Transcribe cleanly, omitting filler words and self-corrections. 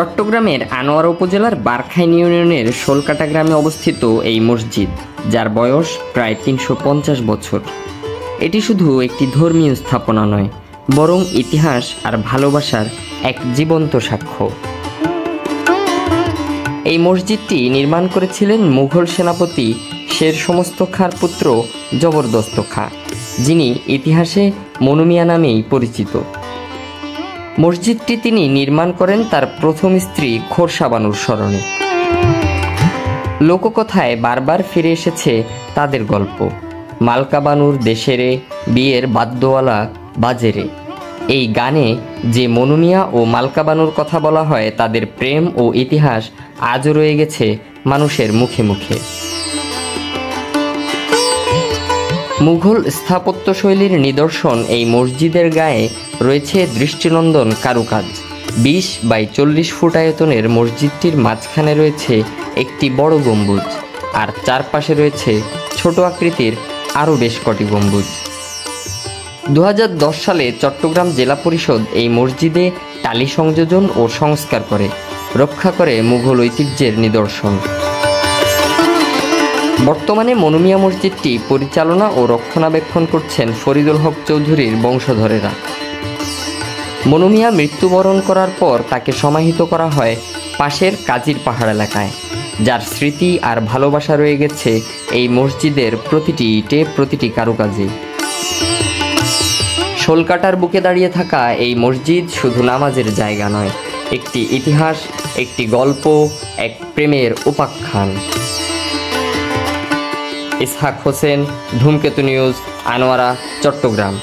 চট্টগ্রামের আনোয়ারা উপজেলার বারখাইন ইউনিয়নের শোলকাটা গ্রামে অবস্থিত এই মসজিদ, যার বয়স প্রায় ৩৫০ বছর। এটি শুধু একটি ধর্মীয় স্থাপনা নয়, বরং ইতিহাস আর ভালোবাসার এক জীবন্ত সাক্ষ্য। এই মসজিদটি নির্মাণ করেছিলেন মুঘল সেনাপতি শের সমস্ত খাঁর পুত্র জবরদস্ত খাঁ, যিনি ইতিহাসে মনু মিয়া নামেই পরিচিত। মসজিদটি তিনি নির্মাণ করেন তার প্রথম স্ত্রী খোরশা বানুর স্মরণে। লোককথায় বারবার ফিরে এসেছে তাদের গল্প। মালকা বানুর দেশেরে, বিয়ের বাদ্যওয়ালা বাজেরে। এই গানে যে মনু মিয়া ও মালকা বানুর কথা বলা হয়, তাদের প্রেম ও ইতিহাস আজও রয়ে গেছে মানুষের মুখে মুখে। মুঘল স্থাপত্যশৈলীর নিদর্শন এই মসজিদের গায়ে রয়েছে দৃষ্টিনন্দন কারুকাজ। 20x40 ফুট আয়তনের মসজিদটির মাঝখানে রয়েছে একটি বড় গম্বুজ, আর চারপাশে রয়েছে ছোট আকৃতির আরও বেশ কটি গম্বুজ। 2010 সালে চট্টগ্রাম জেলা পরিষদ এই মসজিদে টালি সংযোজন ও সংস্কার করে, রক্ষা করে মুঘল ঐতিহ্যের নিদর্শন। বর্তমানে মনু মিয়া মসজিদটি পরিচালনা ও রক্ষণাবেক্ষণ করছেন ফরিদুল হক চৌধুরীর বংশধরেরা। মনু মিয়া মৃত্যুবরণ করার পর তাকে সমাহিত করা হয় পাশের কাজীর পাহাড় এলাকায়, যার স্মৃতি আর ভালোবাসা রয়ে গেছে এই মসজিদের প্রতিটি ইটে, প্রতিটি কারুকাজে। শোলকাটার বুকে দাঁড়িয়ে থাকা এই মসজিদ শুধু নামাজের জায়গা নয়, একটি ইতিহাস, একটি গল্প, এক প্রেমের উপাখ্যান। ইসহাক হোসেন, ধূমকেতু নিউজ, আনোয়ারা, চট্টগ্রাম।